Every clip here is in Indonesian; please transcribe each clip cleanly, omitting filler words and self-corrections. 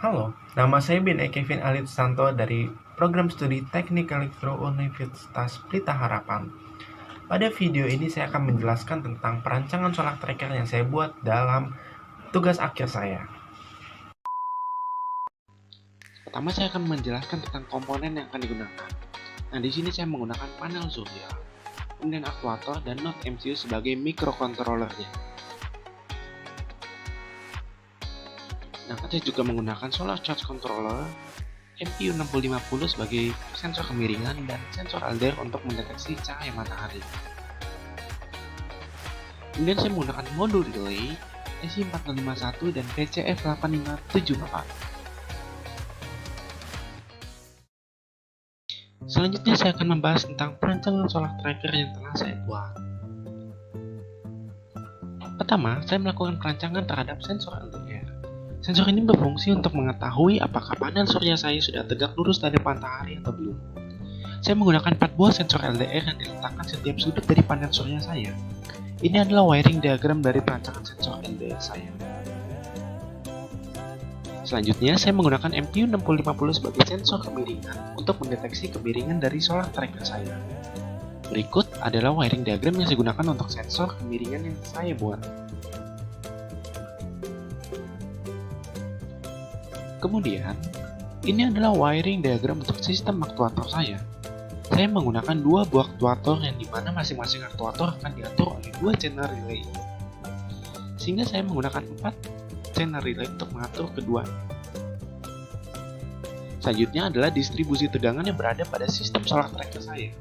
Halo, nama saya Ben Kevin Santo dari program studi Teknik Elektro Universitas Pelita Harapan. Pada video ini saya akan menjelaskan tentang perancangan solar tracker yang saya buat dalam tugas akhir saya. Pertama saya akan menjelaskan tentang komponen yang akan digunakan. Nah, di sini saya menggunakan panel surya, kemudian aktuator dan node MCU sebagai microcontrollernya. Nah, saya juga menggunakan solar charge controller, MPU 6050 sebagai sensor kemiringan dan sensor LDR untuk mendeteksi cahaya matahari. Kemudian saya menggunakan modul relay SI4551 dan PCF8574. Selanjutnya saya akan membahas tentang perancangan solar tracker yang telah saya buat. Pertama, saya melakukan perancangan terhadap sensor LDR. Sensor ini berfungsi untuk mengetahui apakah panel surya saya sudah tegak lurus dari matahari atau belum. Saya menggunakan 4 buah sensor LDR yang diletakkan setiap sudut dari panel surya saya. Ini adalah wiring diagram dari perancangan sensor LDR saya. Selanjutnya, saya menggunakan MPU 6050 sebagai sensor kemiringan untuk mendeteksi kemiringan dari solar tracker saya. Berikut adalah wiring diagram yang saya gunakan untuk sensor kemiringan yang saya buat. Kemudian, ini adalah wiring diagram untuk sistem aktuator saya. Saya menggunakan 2 buah aktuator yang dimana masing-masing aktuator akan diatur oleh 2 channel relay. Sehingga saya menggunakan 4 channel relay untuk mengatur kedua. Selanjutnya adalah distribusi tegangan yang berada pada sistem solar tracker saya.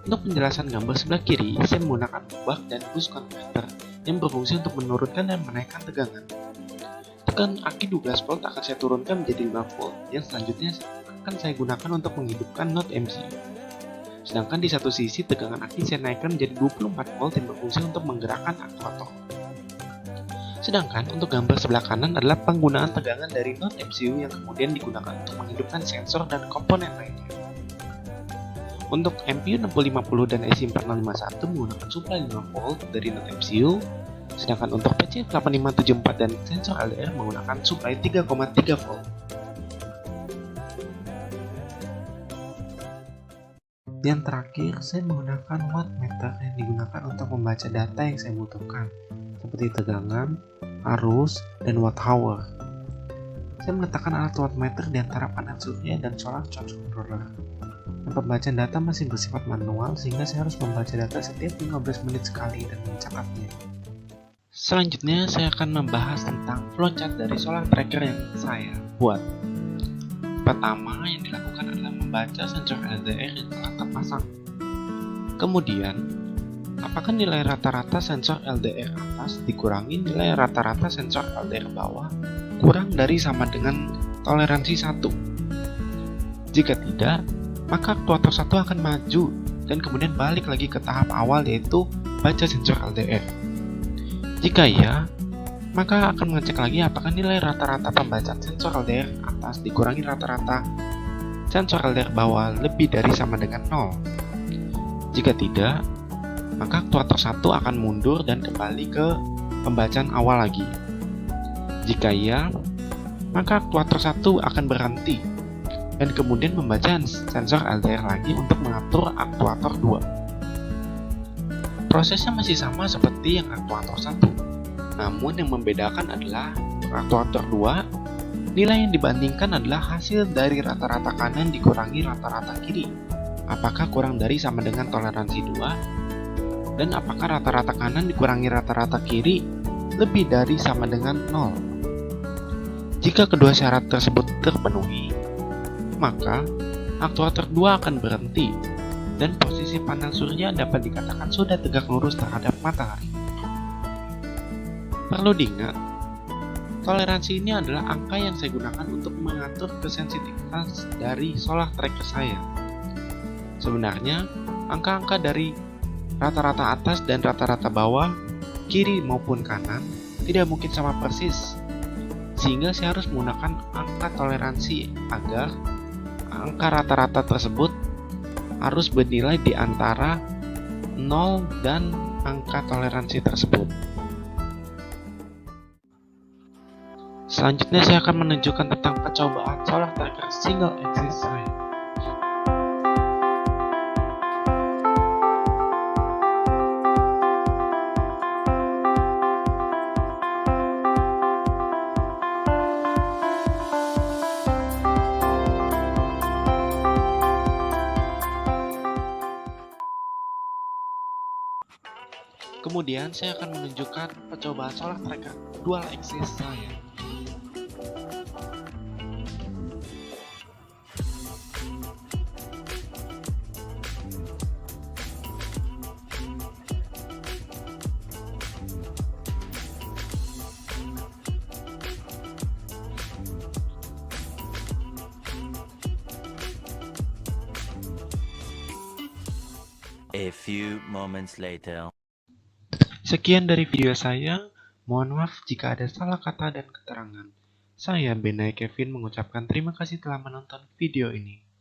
Untuk penjelasan gambar sebelah kiri, saya menggunakan buck dan boost converter yang berfungsi untuk menurunkan dan menaikkan tegangan. Tegangan aki 12 volt akan saya turunkan menjadi 5 volt, yang selanjutnya akan saya gunakan untuk menghidupkan node MCU. Sedangkan di satu sisi tegangan aki saya naikkan menjadi 24 volt yang berfungsi untuk menggerakkan aktuator. Sedangkan untuk gambar sebelah kanan adalah penggunaan tegangan dari node MCU yang kemudian digunakan untuk menghidupkan sensor dan komponen lainnya. Untuk MPU 6050 dan SI4551 menggunakan supply 5 volt dari node MCU, sedangkan untuk PCF8574 dan sensor LDR menggunakan supply 3,3 volt. Yang terakhir, saya menggunakan wattmeter yang digunakan untuk membaca data yang saya butuhkan, seperti tegangan, arus, dan watt hour. Saya meletakkan alat wattmeter di antara panel surya dan solar charge controller. Dan pembacaan data masih bersifat manual sehingga saya harus membaca data setiap 15 menit sekali dan mencatatnya. Selanjutnya saya akan membahas tentang flowchart dari solar tracker yang saya buat. Pertama yang dilakukan adalah membaca sensor LDR yang telah terpasang. Kemudian, apakah nilai rata-rata sensor LDR atas dikurangi nilai rata-rata sensor LDR bawah kurang dari sama dengan toleransi 1? Jika tidak, maka aktuator 1 akan maju dan kemudian balik lagi ke tahap awal yaitu baca sensor LDR. Jika iya, maka akan mengecek lagi apakah nilai rata-rata pembacaan sensor LDR atas dikurangi rata-rata sensor LDR bawah lebih dari sama dengan 0. Jika tidak, maka aktuator 1 akan mundur dan kembali ke pembacaan awal lagi. Jika iya, maka aktuator 1 akan berhenti dan kemudian membaca sensor LDR lagi untuk mengatur aktuator 2. Prosesnya masih sama seperti yang aktuator 1, namun yang membedakan adalah aktuator 2, nilai yang dibandingkan adalah hasil dari rata-rata kanan dikurangi rata-rata kiri. Apakah kurang dari sama dengan toleransi 2? Dan apakah rata-rata kanan dikurangi rata-rata kiri lebih dari sama dengan 0? Jika kedua syarat tersebut terpenuhi, maka aktuator 2 akan berhenti dan posisi panel surya dapat dikatakan sudah tegak lurus terhadap matahari. Perlu diingat, toleransi ini adalah angka yang saya gunakan untuk mengatur kesensitivitas dari solar tracker saya. Sebenarnya, angka-angka dari rata-rata atas dan rata-rata bawah, kiri maupun kanan, tidak mungkin sama persis, sehingga saya harus menggunakan angka toleransi agar angka rata-rata tersebut harus bernilai di antara 0 dan angka toleransi tersebut. Selanjutnya saya akan menunjukkan tentang percobaan solar tracker single axis saya. Kemudian saya akan menunjukkan percobaan solar tracker dual axis saya. A few moments later. Sekian dari video saya. Mohon maaf jika ada salah kata dan keterangan. Saya, Benai Kevin, mengucapkan terima kasih telah menonton video ini.